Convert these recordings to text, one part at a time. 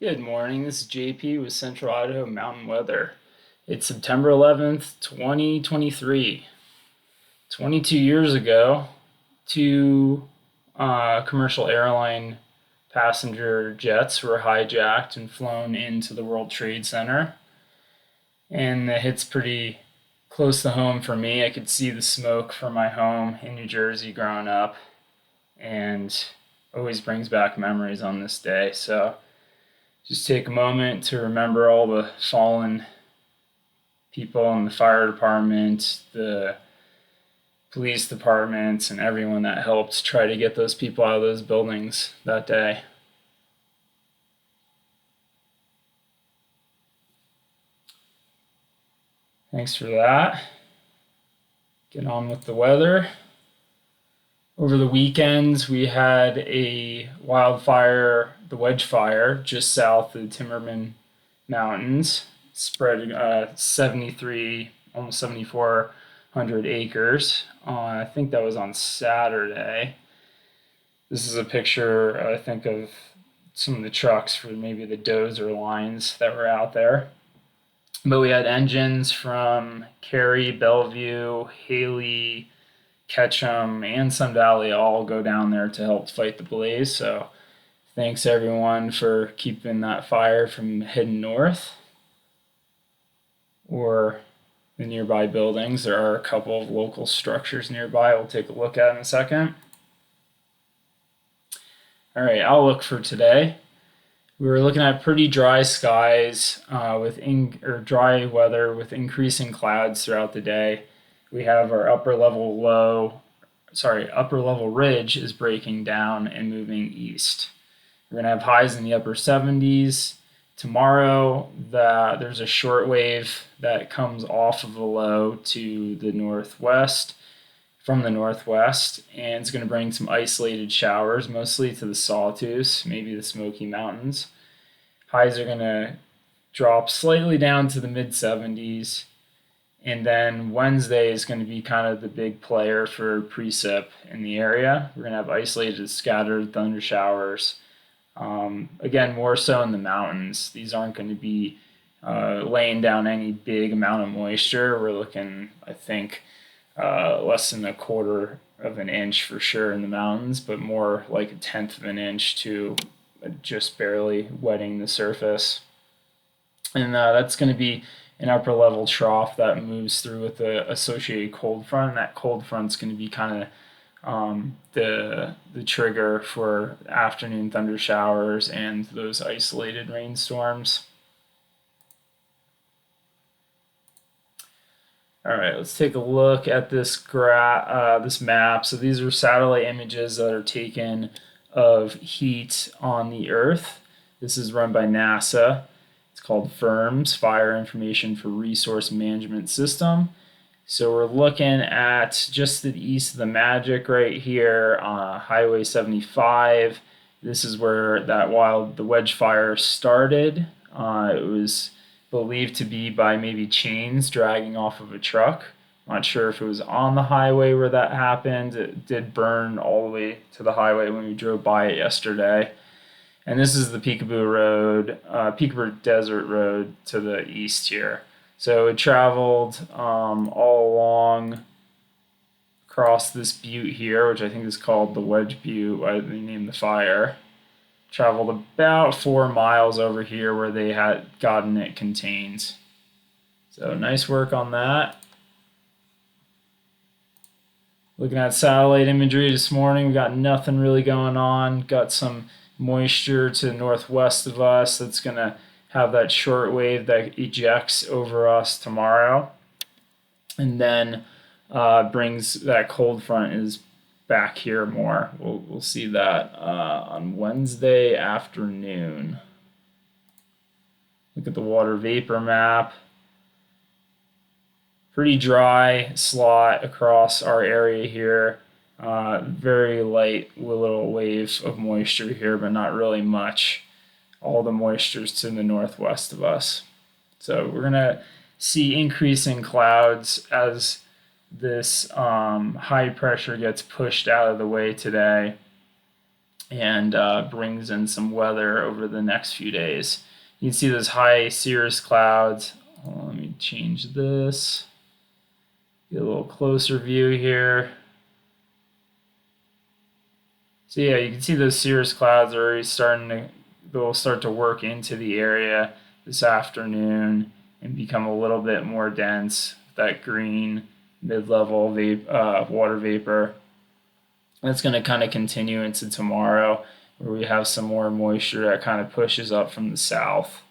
Good morning. This is JP with Central Idaho Mountain Weather. It's September 11th, 2023. 22 years ago, two commercial airline passenger jets were hijacked and flown into the World Trade Center. And it hits pretty close to home for me. I could see the smoke from my home in New Jersey growing up, and always brings back memories on this day. So just take a moment to remember all the fallen people in the fire department, the police departments, and everyone that helped try to get those people out of those buildings that day. Thanks for that. Get on with the weather. Over the weekend, we had a wildfire, the Wedge Fire, just south of the Timberman Mountains, spread 73, almost 7,400 acres. I think that was on Saturday. This is a picture, I think, of some of the trucks for maybe the dozer lines that were out there. But we had engines from Cary, Bellevue, Haley, Ketchum, and Sun Valley all go down there to help fight the blaze. So thanks everyone for keeping that fire from heading north or the nearby buildings. There are a couple of local structures nearby we'll take a look at in a second. All right, outlook for today. We were looking at pretty dry skies dry weather with increasing clouds throughout the day. We have our upper level ridge is breaking down and moving east. We're going to have highs in the upper 70s. Tomorrow, there's a short wave that comes off of the low to the northwest, from the northwest, and it's going to bring some isolated showers, mostly to the Sawtooth, maybe the Smoky Mountains. Highs are going to drop slightly down to the mid 70s. And then Wednesday is going to be kind of the big player for precip in the area. We're going to have isolated scattered thunder showers. Again, more so in the mountains. These aren't going to be laying down any big amount of moisture. We're looking, I think, less than a quarter of an inch for sure in the mountains, but more like a tenth of an inch to just barely wetting the surface. And that's going to be an upper level trough that moves through with the associated cold front. And that cold front's going to be kind of the trigger for afternoon thunder showers and those isolated rainstorms. All right, let's take a look at this map. So these are satellite images that are taken of heat on the Earth. This is run by NASA. It's called FIRMS, Fire Information for Resource Management System. So we're looking at just to the east of the Magic right here on Highway 75. This is where the Wedge Fire started. It was believed to be by maybe chains dragging off of a truck. Not sure if it was on the highway where that happened. It did burn all the way to the highway when we drove by it yesterday. And this is the Peekaboo Desert Road to the east here. So it traveled all along across this butte here, which I think is called the Wedge Butte. They named the fire. Traveled about 4 miles over here where they had gotten it contained. So nice work on that. Looking at satellite imagery this morning, we got nothing really going on. Got some moisture to the northwest of us that's going to have that short wave that ejects over us tomorrow. And then brings that cold front is back here more. We'll see that on Wednesday afternoon. Look at the water vapor map. Pretty dry slot across our area here. Very light little wave of moisture here, but not really much. All the moisture's to the northwest of us. So we're going to see increasing clouds as this high pressure gets pushed out of the way today. and brings in some weather over the next few days. You can see those high cirrus clouds. Let me change this. Get a little closer view here. So yeah, you can see those cirrus clouds are already they'll start to work into the area this afternoon and become a little bit more dense. That green mid-level water vapor. That's going to kind of continue into tomorrow, where we have some more moisture that kind of pushes up from the south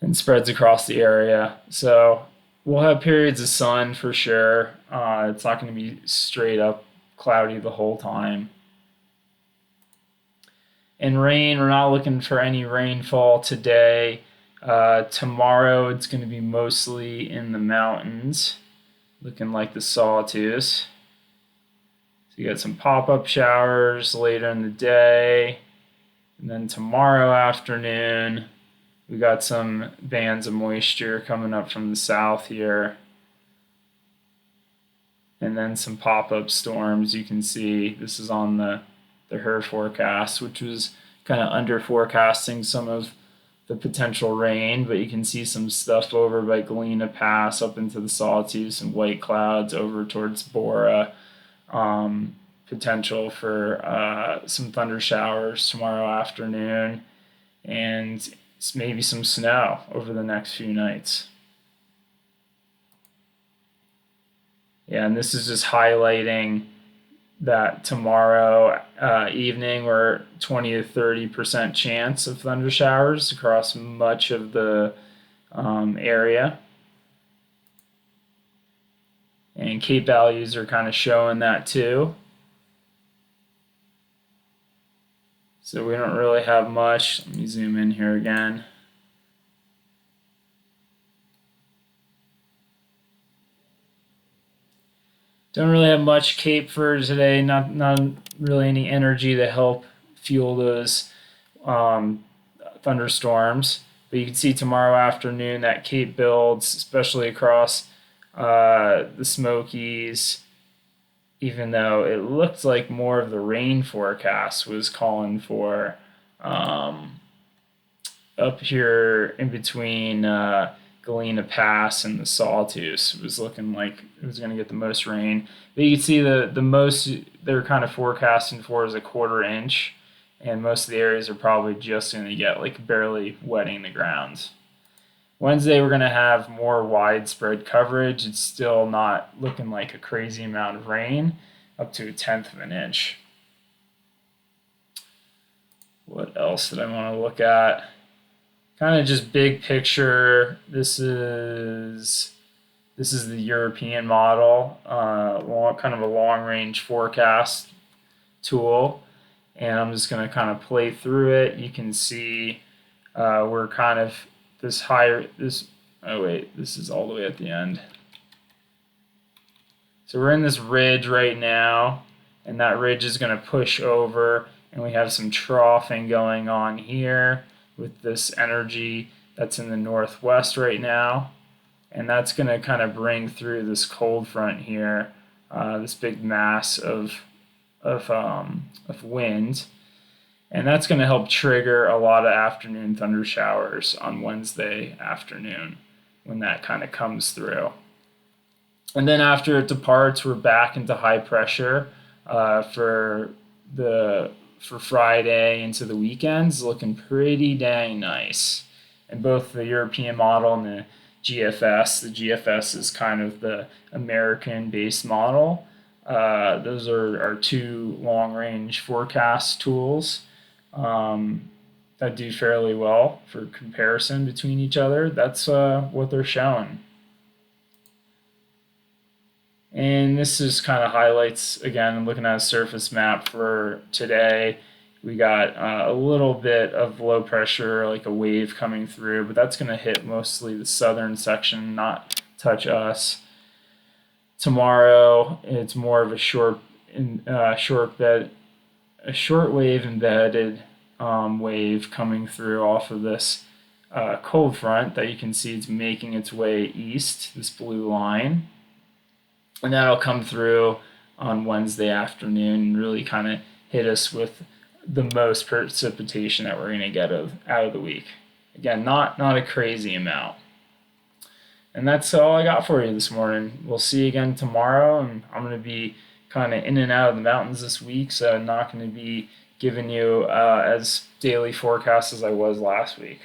and spreads across the area. So we'll have periods of sun for sure. It's not going to be straight up cloudy the whole time. And rain, we're not looking for any rainfall today. Tomorrow it's going to be mostly in the mountains, looking like the Sawtooth. So you got some pop-up showers later in the day. And then tomorrow afternoon, we got some bands of moisture coming up from the south here. And then some pop-up storms. You can see this is on the HRRR forecast, which was kind of under forecasting some of the potential rain, but you can see some stuff over by Galena Pass up into the Sawtooth, some white clouds over towards Bora. Potential for some thunder showers tomorrow afternoon, and maybe some snow over the next few nights. Yeah, and this is just highlighting that tomorrow evening we're 20 to 30% chance of thunder showers across much of the area. And Cape values are kind of showing that too. So we don't really have much. Let me zoom in here again. Don't really have much Cape for today. Not really any energy to help fuel those thunderstorms. But you can see tomorrow afternoon that Cape builds, especially across the Smokies, even though it looked like more of the rain forecast was calling for up here in between Galena Pass and the Sawtooth. It was looking like it was going to get the most rain. But you can see the most they're kind of forecasting for is a 1/4 inch, and most of the areas are probably just going to get like barely wetting the ground. Wednesday, we're going to have more widespread coverage. It's still not looking like a crazy amount of rain, up to 1/10 of an inch. What else did I want to look at? Kind of just big picture. This is the European model, kind of a long-range forecast tool, and I'm just going to kind of play through it. You can see we're kind of this is all the way at the end. So we're in this ridge right now, and that ridge is going to push over, and we have some troughing going on here with this energy that's in the northwest right now, and that's going to kind of bring through this cold front here, this big mass of wind. And that's going to help trigger a lot of afternoon thunder showers on Wednesday afternoon when that kind of comes through. And then after it departs, we're back into high pressure for Friday into the weekends, looking pretty dang nice. And both the European model and the GFS is kind of the American-based model. Those are our two long-range forecast tools that do fairly well for comparison between each other. That's what they're showing. And this just kind of highlights, again, looking at a surface map for today, we got a little bit of low pressure, like a wave coming through, but that's going to hit mostly the southern section, not touch us. Tomorrow, it's more of a short wave embedded wave coming through off of this cold front that you can see it's making its way east, this blue line. And that'll come through on Wednesday afternoon and really kind of hit us with the most precipitation that we're going to get out of the week. Again, not a crazy amount. And that's all I got for you this morning. We'll see you again tomorrow, and I'm going to be kind of in and out of the mountains this week, so I'm not going to be giving you as daily forecast as I was last week.